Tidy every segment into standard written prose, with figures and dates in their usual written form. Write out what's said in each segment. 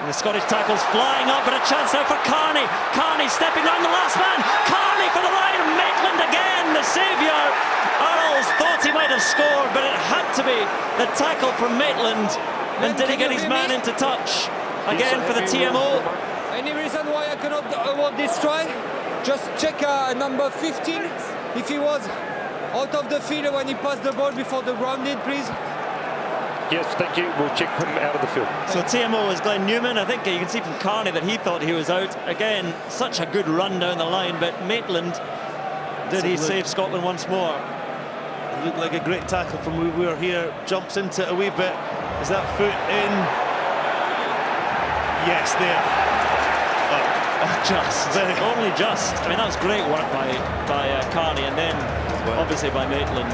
And the Scottish tackle's flying up, but a chance now for Carney. Carney stepping round the last man. Carney for the line. Maitland again, the saviour. Earls thought he might have scored, but it had to be the tackle from Maitland. And did he get his man into touch? Again for the TMO. Any reason why I cannot award this try? Just check number 15. If he was out of the field when he passed the ball before the grounded, please. Yes, thank you. We'll check him out of the field. So TMO is Glenn Newman. I think you can see from Carney that he thought he was out. Again, such a good run down the line, but Maitland, did he save Scotland once more? It looked like a great tackle from where we were here. Jumps into it a wee bit. Is that foot in? Yes, there. Only just. I mean, that was great work by Carney, and then obviously by Maitland.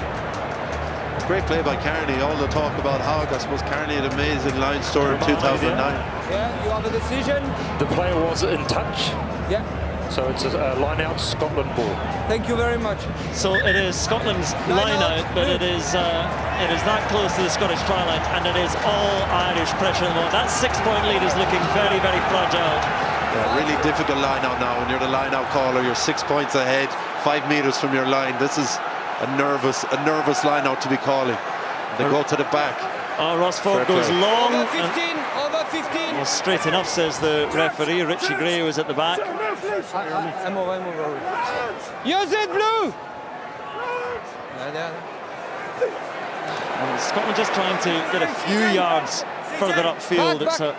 Great play by Carney. All the talk about Hogg, I suppose Carney had an amazing line store in 2009. Yeah, you have a decision. The player was in touch. Yeah. So it's a line out Scotland ball. Thank you very much. So it is Scotland's line out, but it is that close to the Scottish try line, and it is all Irish pressure at the moment. That 6-point lead is looking very, very fragile. Yeah, really difficult line out now. When you're the line out caller, you're 6 points ahead, 5 meters from your line. This is a nervous line out to be calling. They go to the back. Rossford goes long. Over 15, over 15. Well, straight enough, says the referee. Richie Gray was at the back. I'm over. Use it, Blue! And Scotland just trying to get a few yards further upfield. It's a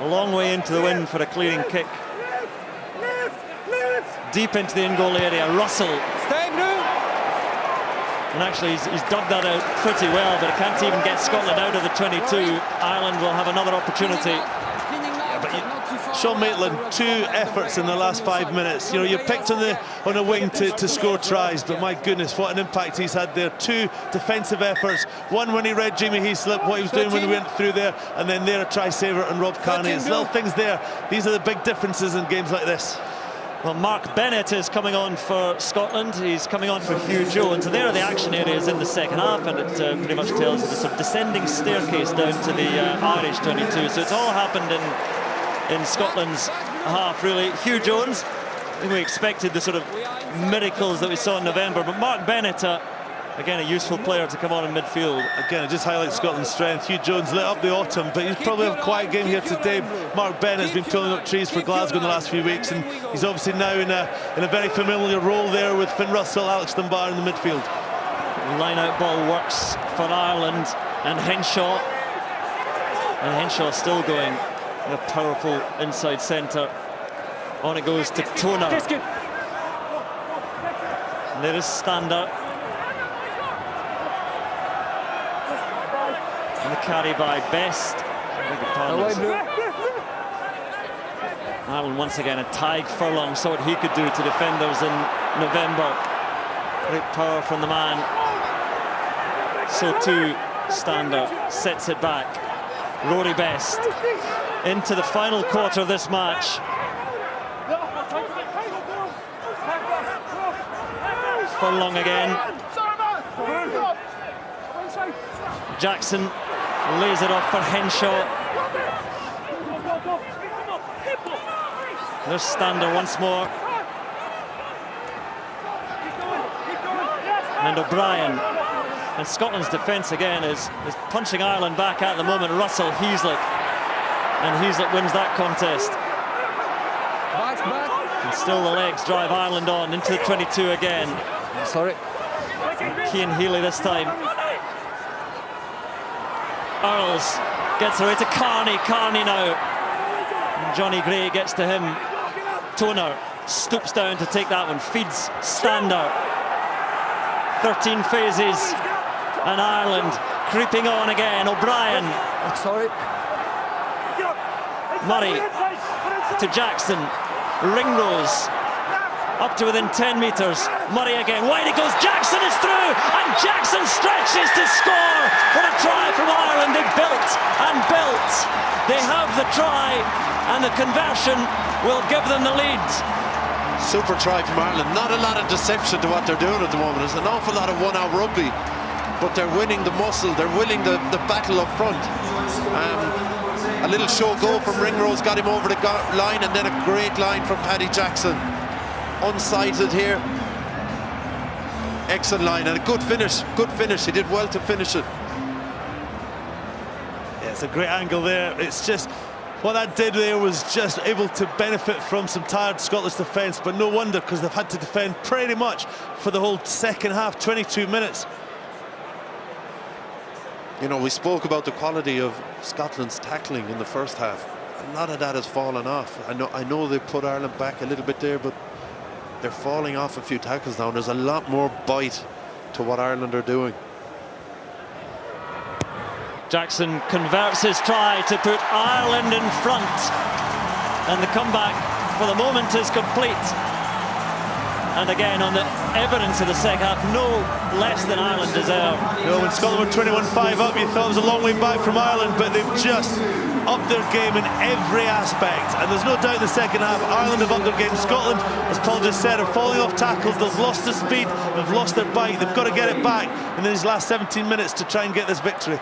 long way into the wind for a clearing kick. Deep into the in-goal area. Russell. Stay, Blue! And actually, he's dug that out pretty well, but it can't even get Scotland out of the 22. Ireland will have another opportunity. Sean Maitland, 2 efforts in the last 5 minutes. You know, you're picked on a wing to score tries, but my goodness, what an impact he's had there. 2 defensive efforts. One when he read Jamie Heaslip, what he was doing when he went through there, and then there a try saver and Rob Carney. It's little things there. These are the big differences in games like this. Well, Mark Bennett is coming on for Scotland. He's coming on for Hugh Jones. And there are the action areas in the second half, and it pretty much tells you the sort of descending staircase down to the Irish 22. So it's all happened in Scotland's half, really. Hugh Jones, I think we expected the sort of miracles that we saw in November, but Mark Bennett, again, a useful player to come on in midfield. Again, it just highlights Scotland's strength. Hugh Jones lit up the autumn, but he's probably have a quiet game here today. Mark Bennett has been pulling up trees for Glasgow in the last few weeks, and he's obviously now in a very familiar role there with Finn Russell, Alex Dunbar in the midfield. Line-out ball works for Ireland, and Henshaw. And Henshaw still going. A powerful inside centre. On it goes to Toner. And there is Stander. And the carry by Best. Ireland once again, a Tadhg Furlong saw what he could do to defenders in November. Great power from the man. So too Stander sets it back. Rory Best into the final quarter of this match. Furlong again. Jackson lays it off for Henshaw. There's Stander once more. And O'Brien. And Scotland's defence again is punching Ireland back at the moment. Russell, Heaslip. And Heaslip wins that contest. And still the legs drive Ireland on into the 22 again. Sorry. Cian Healy this time. Earls gets away to Carney. Carney now. And Johnny Gray gets to him. Toner stoops down to take that one. Feeds Stander. 13 phases. And Ireland creeping on again. O'Brien. Sorry. Murray to Jackson. Ringrose up to within 10 metres. Murray again. Wide it goes. Jackson is through. And Jackson stretches to score for a try from Ireland. They built and built. They have the try, and the conversion will give them the lead. Super try from Ireland. Not a lot of deception to what they're doing at the moment. There's an awful lot of one-out rugby, but they're winning the muscle. They're winning the battle up front. A little show go from Ringrose got him over the line, and then a great line from Paddy Jackson. Unsighted here. Excellent line and a good finish. Good finish. He did well to finish it. Yeah, it's a great angle there. It's just what that did there was just able to benefit from some tired Scottish defence, but no wonder, because they've had to defend pretty much for the whole second half, 22 minutes. You know, we spoke about the quality of Scotland's tackling in the first half. A lot of that has fallen off. I know they put Ireland back a little bit there, but they're falling off a few tackles now. There's a lot more bite to what Ireland are doing. Jackson converts his try to put Ireland in front, and the comeback for the moment is complete. And again, on the evidence of the second half, no less than Ireland deserve. You know, when Scotland were 21-5 up, you thought it was a long way back from Ireland, but they've just upped their game in every aspect. And there's no doubt in the second half, Ireland have upped their game. Scotland, as Paul just said, are falling off tackles. They've lost the speed, they've lost their bite. They've got to get it back in these last 17 minutes to try and get this victory.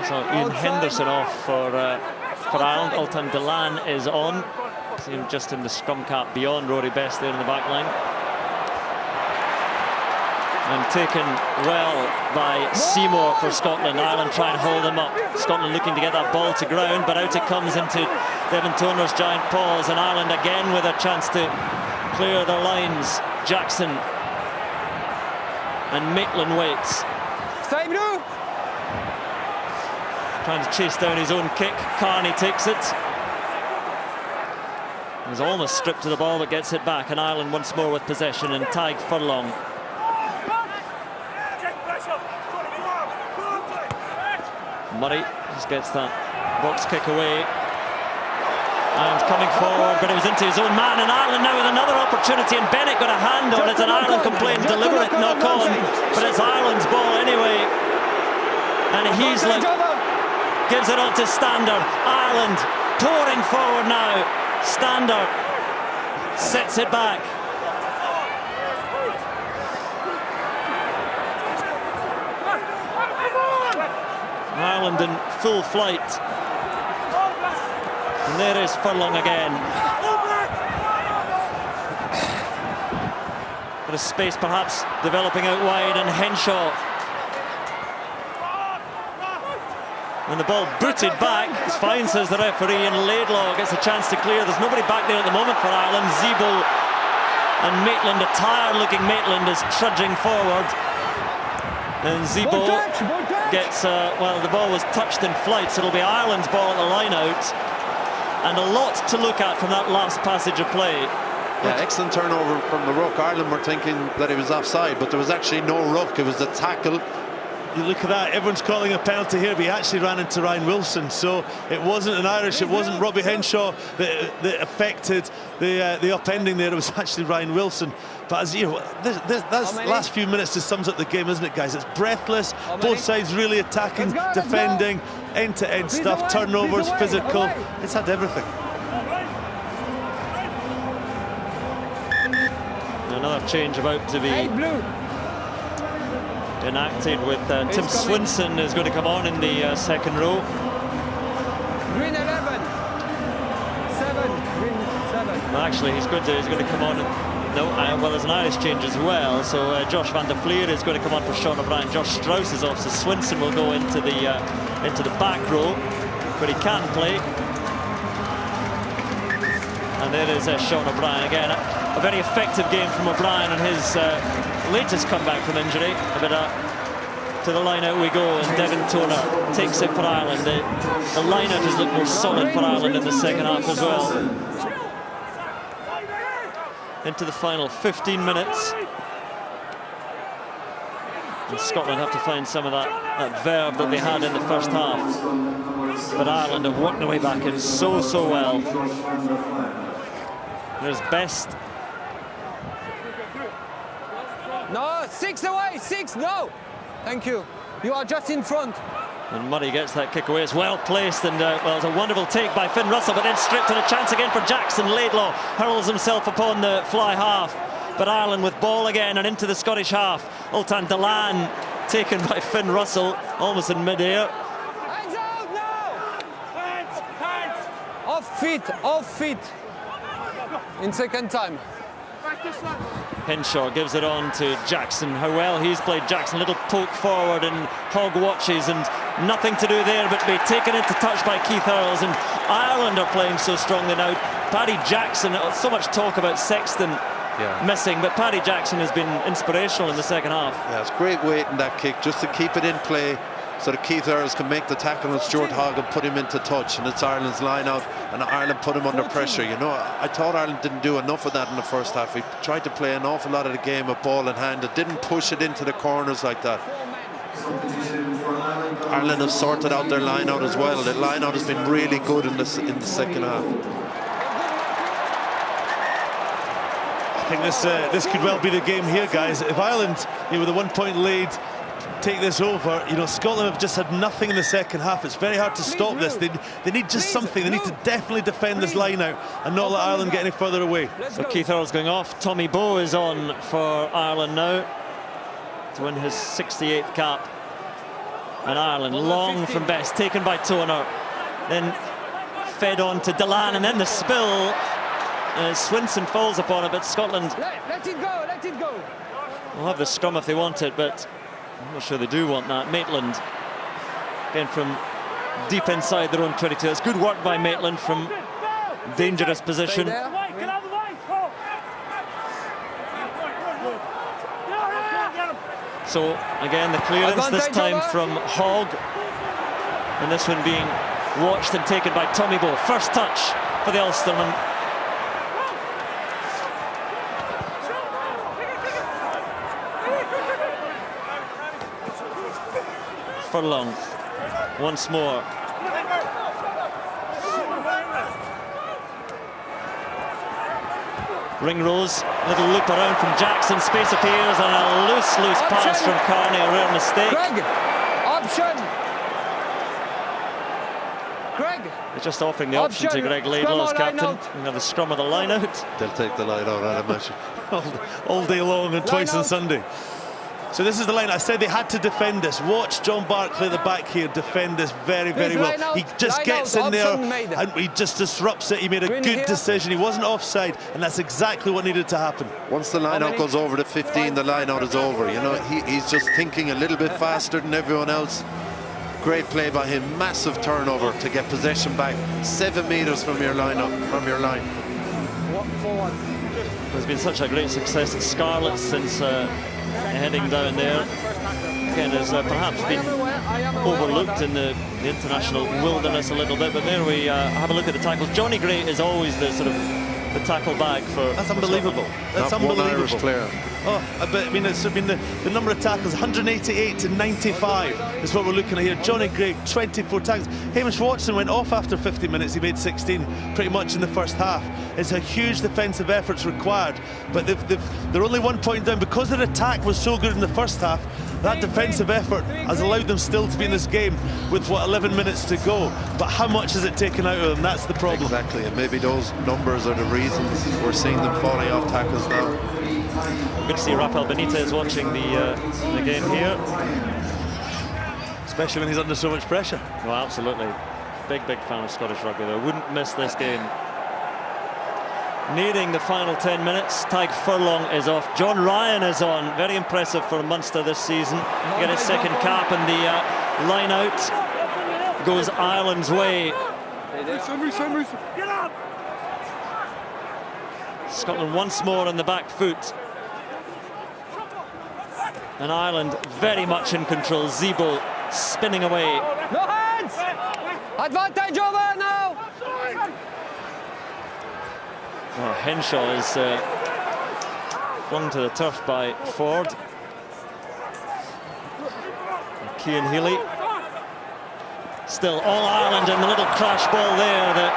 So Ian Henderson off for Ireland. Altan Delan is on. See him just in the scrum cap beyond Rory Best there in the back line. And taken well by Seymour for Scotland. Ireland try and hold him up. Scotland looking to get that ball to ground, but out it comes into Devin Toner's giant paws, and Ireland again with a chance to clear their lines. Jackson and Maitland waits. Stay blue. Trying to chase down his own kick. Carney takes it. He's almost stripped to the ball, but gets it back, and Ireland once more with possession, and Tadhg Furlong. Murray just gets that box kick away. And coming forward, but it was into his own man, and Ireland now with another opportunity, and Bennett got a hand on it, and Ireland complained deliberate knock on, but it's Ireland's ball anyway. And Heaslip gives it on to Standard. Ireland pouring forward now. Standard sets it back. Ireland in full flight. And there is Furlong again. Bit of space perhaps developing out wide, and Henshaw. And the ball booted back. It's fine, says the referee, and Laidlaw gets a chance to clear. There's nobody back there at the moment for Ireland. Zebo and Maitland, a tired-looking Maitland, is trudging forward. And Zebo gets, well, the ball was touched in flight, so it'll be Ireland's ball at the line-out. And a lot to look at from that last passage of play. Yeah, excellent turnover from the ruck. Ireland were thinking that he was offside, but there was actually no ruck. It was a tackle. You look at that, everyone's calling a penalty here, but he actually ran into Ryan Wilson, so it wasn't an Irish, it wasn't Robbie Henshaw that affected the upending there. It was actually Ryan Wilson. But as you know, that's last few minutes just sums up the game, isn't it, guys? It's breathless, both sides really attacking, defending, end-to-end stuff, turnovers, physical. It's had everything. Another change about to be enacted with Tim Swinson is going to come on in the second row. Green 11. 7. Green 7. Well, actually, he's going to come on. No, well, there's an Irish change as well. So Josh van der Fleer is going to come on for Sean O'Brien. Josh Strauss is off, so Swinson will go into the back row, but he can play. And there is Sean O'Brien again. A very effective game from O'Brien on his latest comeback from injury. But to the line-out we go, and Devin Toner takes it for Ireland. The line-out has looked more solid for Ireland in the second half as well. Into the final 15 minutes. And Scotland have to find some of that verve that they had in the first half. But Ireland have worked their way back in so well. There's Best. No, 6 away, 6, no. Thank you. You are just in front. And Murray gets that kick away. It's well placed, and well, it's a wonderful take by Finn Russell, but then stripped, and a chance again for Jackson. Laidlaw hurls himself upon the fly half, but Ireland with ball again and into the Scottish half. Altan Delan taken by Finn Russell, almost in mid-air. Hands out! off feet. In second time. Henshaw gives it on to Jackson. How well he's played, Jackson. Little poke forward and Hogg watches, and nothing to do there but be taken into touch by Keith Earls. And Ireland are playing so strongly now. Paddy Jackson, so much talk about Sexton missing, but Paddy Jackson has been inspirational in the second half. Yeah, it's great weight in that kick, just to keep it in play so that Keith Earls can make the tackle on Stuart Hogg and put him into touch. And it's Ireland's line out, and Ireland put him under pressure. You know, I thought Ireland didn't do enough of that in the first half. He tried to play an awful lot of the game with ball in hand. It didn't push it into the corners like that. Ireland have sorted out their line out as well. The line out has been really good in the second half. I think this could well be the game here, guys. If Ireland, with a 1 point lead, take this over, Scotland have just had nothing in the second half. It's very hard to stop this. They need just something. They need to definitely defend this line out and not let Ireland get any further away. So Keith Earls going off. Tommy Bowe is on for Ireland now to win his 68th cap. And Ireland long from best, taken by Toner, then fed on to Delan, and then the spill. Swinson falls upon it, but Scotland Let it go. will have the scrum if they want it, but I'm not sure they do want that. Maitland, again from deep inside their own 22. It's good work by Maitland from dangerous position. So again, the clearance this time from Hogg, and this one being watched and taken by Tommy Bowe. First touch for the Ulsterman. Furlong once more. Ringrose, little loop around from Jackson, space appears, and a loose pass from Carney, a rare mistake. Greg, option. Greg. They're just offering the option to Greg Laidlaw as captain. We have the scrum of the line out. They'll take the line out, I'd imagine. all day long and twice on Sunday. So this is the line. I said they had to defend this. Watch John Barclay at the back here defend this very, very well. He just gets in there and he just disrupts it. He made a good decision. He wasn't offside, and that's exactly what needed to happen. Once the line out goes over the 15, the line out is over. He's just thinking a little bit faster than everyone else. Great play by him. Massive turnover to get possession back 7 meters from your line. There's been such a great success at Scarlet since heading down there. Again, has perhaps been overlooked in the international wilderness a little bit, but there we have a look at the tackles. Johnny Gray is always the sort of the tackle bag for. That's unbelievable. That's not unbelievable. One Irish player. Oh, I mean, it's been the number of tackles, 188 to 95 is what we're looking at here. Johnny Gray, 24 tackles. Hamish Watson went off after 50 minutes. He made 16 pretty much in the first half. It's a huge defensive efforts required, but they're only 1 point down because their attack was so good in the first half. That defensive effort has allowed them still to be in this game with, 11 minutes to go. But how much has it taken out of them? That's the problem. Exactly, and maybe those numbers are the reasons we're seeing them falling off tackles now. Good to see Rafael Benitez watching the game here. Especially when he's under so much pressure. Well, absolutely. Big fan of Scottish rugby, though. Wouldn't miss this game. Nearing the final 10 minutes, Tadhg Furlong is off. John Ryan is on. Very impressive for Munster this season. Get his second cap, and the line out goes Ireland's way. Scotland once more on the back foot. And Ireland very much in control. Zebo spinning away. No hands! Advantage over now! Oh, Henshaw is flung to the turf by Ford. Cian Healy. Still all Ireland, and the little crash ball there. The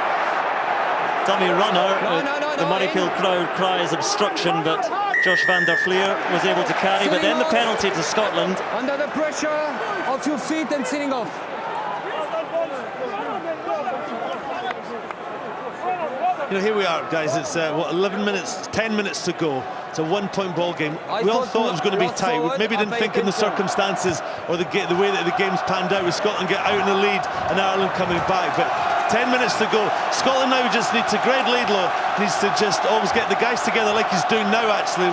dummy runner. The Murrayfield crowd cries obstruction, but Josh van der Fleer was able to carry. But then the penalty to Scotland. Under the pressure of your feet and sitting off. Here we are, guys. It's 11 minutes, 10 minutes to go. It's a 1 point ball game. We all thought it was going to be tight. We maybe didn't think in the circumstances or the way that the game's panned out with Scotland get out in the lead and Ireland coming back. But 10 minutes to go. Scotland now just need to, Greg Laidlaw needs to just always get the guys together like he's doing now, actually.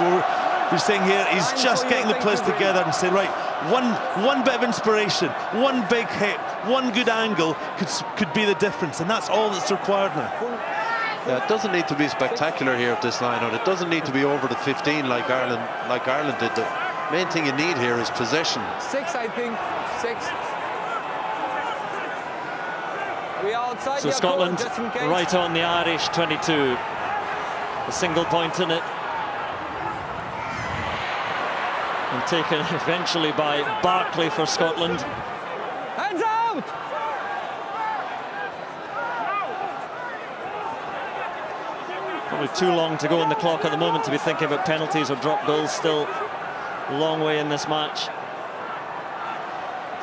We're saying here, he's just getting the players together and saying, right, one bit of inspiration, one big hit, one good angle could be the difference, and that's all that's required now. Yeah, it doesn't need to be spectacular here at this line out. It doesn't need to be over the 15 like Ireland did. The main thing you need here is possession. 6, I think. 6. We are outside. So Scotland right on the Irish 22. A single point in it. And taken eventually by Barkley for Scotland. Hands out! Probably too long to go on the clock at the moment to be thinking about penalties or drop goals. Still a long way in this match.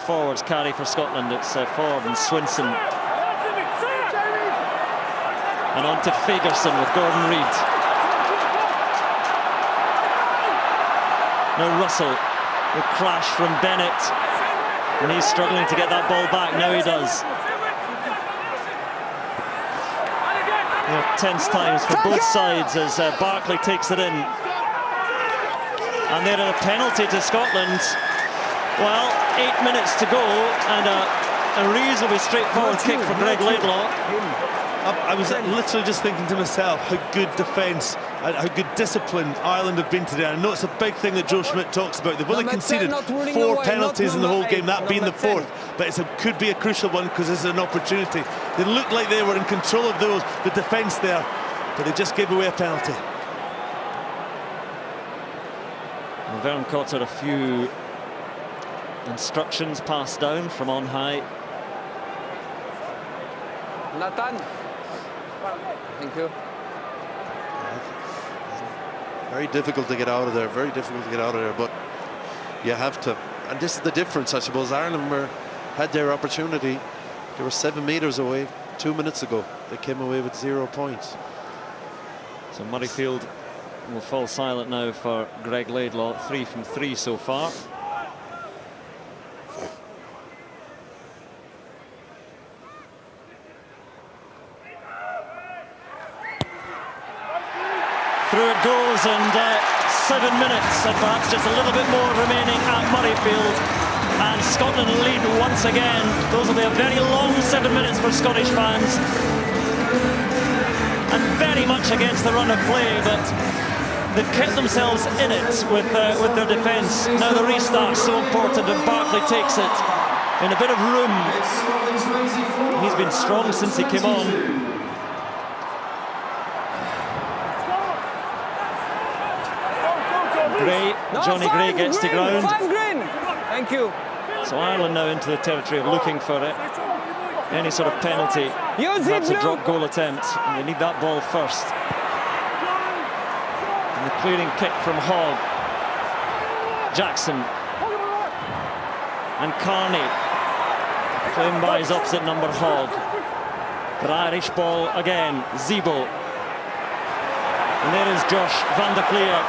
Forwards carry for Scotland. It's Ford and Swinson. And on to Fagerson with Gordon Reid. Now Russell will crash from Bennett. And he's struggling to get that ball back. Now he does. Tense times for both sides as Barkley takes it in. And there a penalty to Scotland. Well, 8 minutes to go and a reasonably straightforward kick for Greg Laidlaw. I was literally just thinking to myself how good defence, how good discipline Ireland have been today. I know it's a big thing that Joe Schmidt talks about. They've only conceded 4 penalties in the whole game, that being the 4th. But it could be a crucial one because this is an opportunity. They looked like they were in control of the defence there, but they just gave away a penalty. Well, Vern Cotter, a few instructions passed down from on high. Nathan. Thank you. Very difficult to get out of there, but you have to. And this is the difference, I suppose. Ireland had their opportunity. They were 7 metres away 2 minutes ago. They came away with 0 points. So Murrayfield will fall silent now for Greg Laidlaw. 3 from 3 so far. Through it goes, and 7 minutes, and perhaps just a little bit more remaining at Murrayfield. And Scotland lead once again. Those will be a very long 7 minutes for Scottish fans. And very much against the run of play, but they've kept themselves in it with their defence. Now the restart so important, and Barkley takes it in a bit of room. He's been strong since he came on. Gray, Johnny Gray gets to ground. Thank you. So Ireland now into the territory of looking for it. Any sort of penalty, perhaps a drop goal attempt. And they need that ball first. And the clearing kick from Hogg. Jackson. And Carney. Claimed by his opposite number, Hogg. But Irish ball again, Zebo. And there is Josh van der Fleer.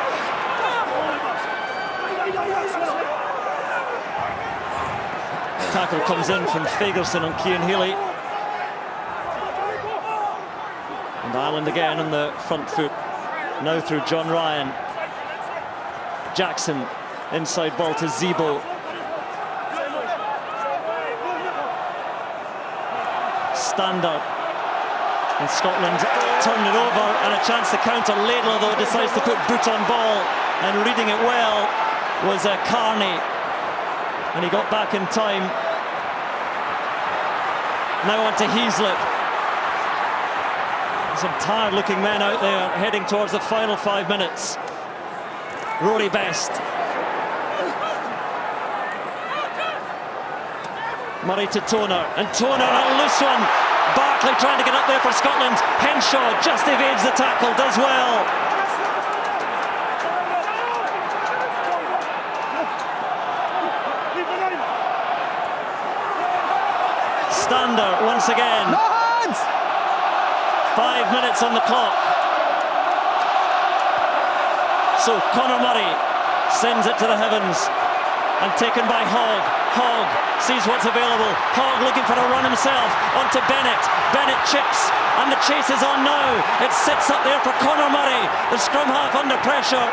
Tackle comes in from Fagerson on Cian Healy. And Ireland again on the front foot. Now through John Ryan. Jackson, inside ball to Zebo. Standard. And Scotland turned it over, and a chance to counter. Laidlaw, though, decides to put boot on ball, and reading it well was Carney. And he got back in time. Now on to Heaslip. Some tired-looking men out there heading towards the final 5 minutes. Rory Best. Murray to Toner, and Toner, a loose one. Barkley trying to get up there for Scotland. Henshaw just evades the tackle, does well. Stander once again. No hands! 5 minutes on the clock. So Conor Murray sends it to the heavens, and taken by Hogg. Hogg sees what's available. Hogg looking for a run himself onto Bennett. Bennett chips and the chase is on now. It sits up there for Conor Murray. The scrum half under pressure,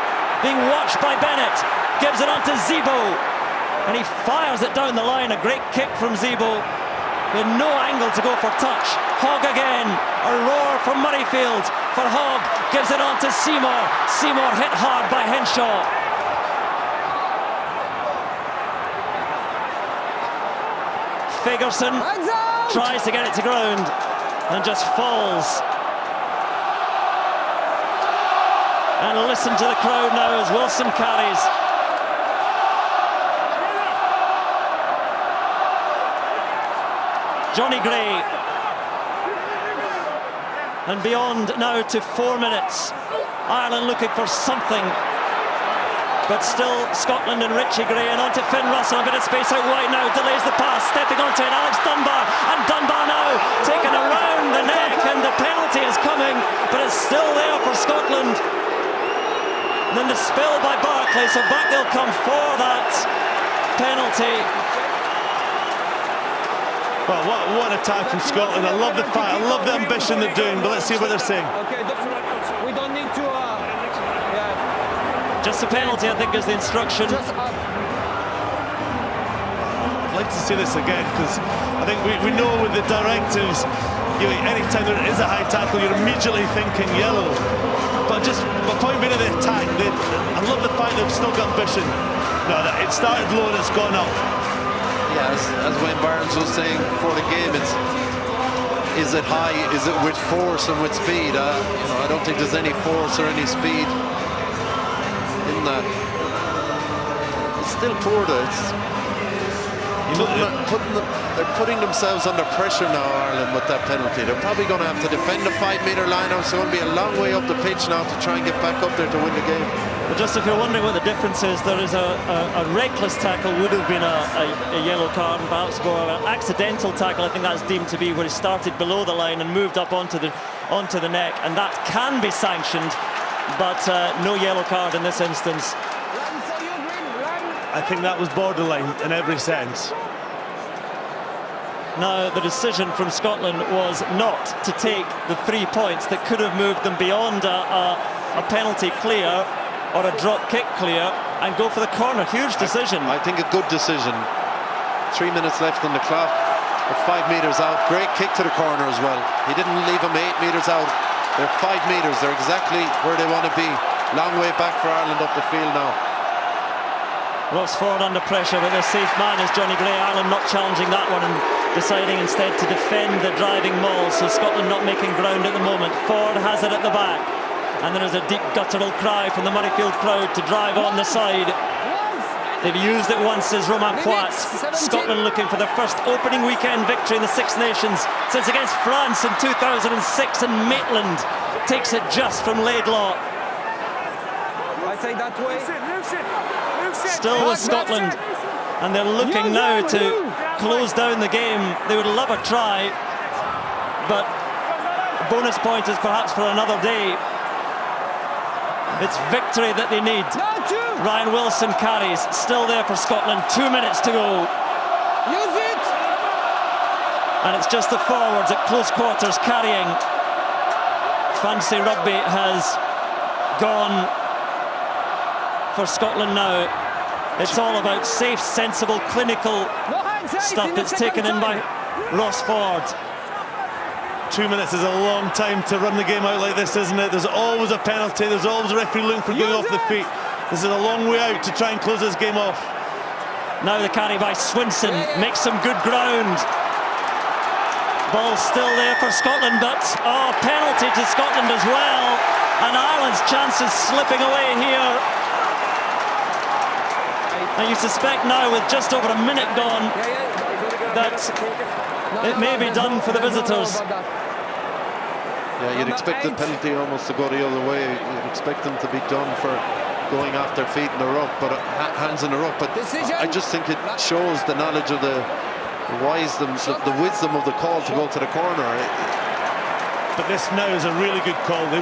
being watched by Bennett. Gives it onto Zebo and he fires it down the line. A great kick from Zebo. With no angle to go for touch. Hogg again. A roar from Murrayfield for Hogg. Gives it on to Seymour. Seymour hit hard by Henshaw. Fagerson tries to get it to ground and just falls. And listen to the crowd now as Wilson carries. Johnny Gray. And beyond now to 4 minutes. Ireland looking for something. But still Scotland and Richie Gray, and onto Finn Russell. A bit of space out wide now, delays the pass, stepping onto it, Alex Dunbar. And Dunbar now taken around the neck, and the penalty is coming, but it's still there for Scotland. And then the spill by Barclay, so back they'll come for that penalty. Well, what an attack from Scotland. I love the fight, I love the ambition they're doing, but let's see what they're saying. Okay, we don't need to... Just a penalty, I think, is the instruction. I'd like to see this again, because I think we know with the directives, anytime there is a high tackle, you're immediately thinking yellow. But just the point being of the attack, I love the fact they've still got ambition. No, it started low and it's gone up. Yeah, as Wayne Barnes was saying before the game, is it high? Is it with force and with speed? I don't think there's any force or any speed in that. It's still poor though. They're putting themselves under pressure now, Ireland, with that penalty. They're probably going to have to defend the 5-metre line. It's going to be a long way up the pitch now to try and get back up there to win the game. But just if you're wondering what the difference is, there is a reckless tackle would have been a yellow card, and perhaps more of an accidental tackle. I think that's deemed to be where he started below the line and moved up onto the neck, and that can be sanctioned, but no yellow card in this instance. I think that was borderline in every sense. Now, the decision from Scotland was not to take the 3 points that could have moved them beyond a penalty clear or a drop kick clear and go for the corner. Huge decision. I think a good decision. 3 minutes left on the clock. 5 metres out. Great kick to the corner as well. He didn't leave him 8 metres out. They're 5 metres. They're exactly where they want to be. Long way back for Ireland up the field now. Ross Ford under pressure, but the safe man is Johnny Gray. Ireland not challenging that one and deciding instead to defend the driving maul, so Scotland not making ground at the moment. Ford has it at the back, and there is a deep guttural cry from the Murrayfield crowd to drive on the side. They've used it once, says Romain Poit. Scotland looking for their first opening weekend victory in the Six Nations since against France in 2006, and Maitland takes it just from Laidlaw. I say that way. Still with Scotland, and they're looking now to close down the game. They would love a try, but bonus point is perhaps for another day. It's victory that they need. Ryan Wilson carries, still there for Scotland. 2 minutes to go. Use it! And it's just the forwards at close quarters carrying. Fancy rugby has gone for Scotland now. It's all about safe, sensible, clinical stuff that's taken in by Ross Ford. 2 minutes is a long time to run the game out like this, isn't it? There's always a penalty, there's always a referee looking for going off the feet. This is a long way out to try and close this game off. Now the carry by Swinson makes some good ground. Ball still there for Scotland, but penalty to Scotland as well. And Ireland's chances slipping away here. And you suspect now, with just over a minute gone, that it may be done for the visitors. Yeah, you'd expect the penalty almost to go the other way. You'd expect them to be done for going off their feet in the ruck, but hands in the ruck. But I just think it shows the knowledge of the wisdom of the call to go to the corner. But this now is a really good call. They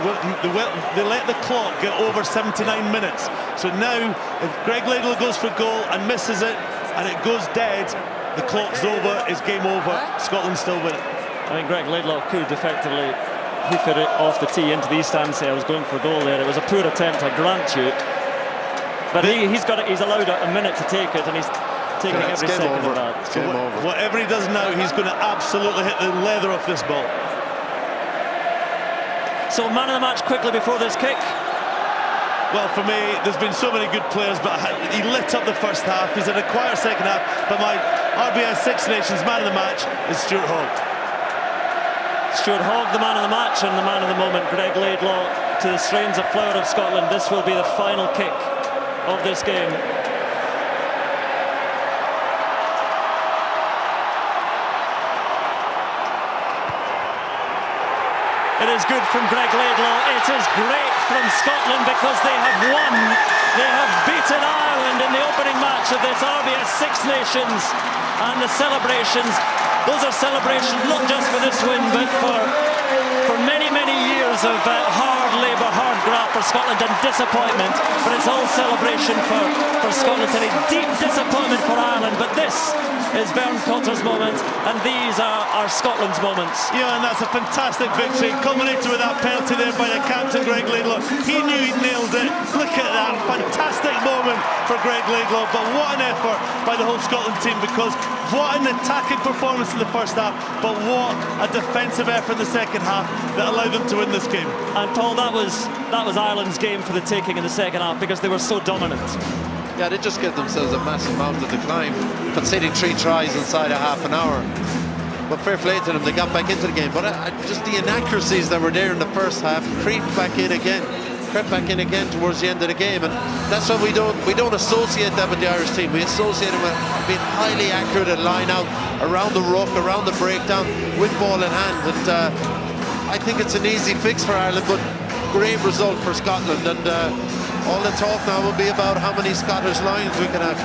let the clock get over 79 minutes. So now, if Greg Laidlaw goes for goal and misses it, and it goes dead, the clock's over, it's game over. Scotland still win it. I mean, Greg Laidlaw could effectively hoof it off the tee into the East Stand say I was going for a goal there. It was a poor attempt, I grant you. But he's allowed a minute to take it, and he's taking every second of that. So whatever he does now, he's going to absolutely hit the leather off this ball. So man of the match quickly before this kick. Well, for me, there's been so many good players, but he lit up the first half. He's had a quieter second half, but my RBI Six Nations man of the match is Stuart Hogg. Stuart Hogg, the man of the match, and the man of the moment, Greg Laidlaw, to the strains of Flower of Scotland. This will be the final kick of this game. It is good from Greg Laidlaw. It is great from Scotland because they have won. They have beaten Ireland in the opening match of this RBS Six Nations, and the celebrations, those are celebrations not just for this win but for many, many years of hard labour, hard graft for Scotland and disappointment. But it's all celebration for Scotland and a deep disappointment for Ireland. But this is Vern Cotter's moment, and these are Scotland's moments. Yeah, and that's a fantastic victory, culminated with that penalty there by the captain, Greg Laidlaw. He knew he'd nailed it. Look at that, fantastic moment for Greg Laidlaw, but what an effort by the whole Scotland team, because what an attacking performance in the first half, but what a defensive effort in the second half that allowed them to win this game. And Paul, that was Ireland's game for the taking in the second half, because they were so dominant. Yeah, they just gave themselves a massive mountain to climb, conceding 3 tries inside a half an hour. But fair play to them, they got back into the game. But just the inaccuracies that were there in the first half crept back in again towards the end of the game. And that's why we don't associate that with the Irish team. We associate them with being highly accurate at line out, around the ruck, around the breakdown, with ball in hand. And I think it's an easy fix for Ireland, but great result for Scotland. And all the talk now will be about how many Scottish Lions we can have.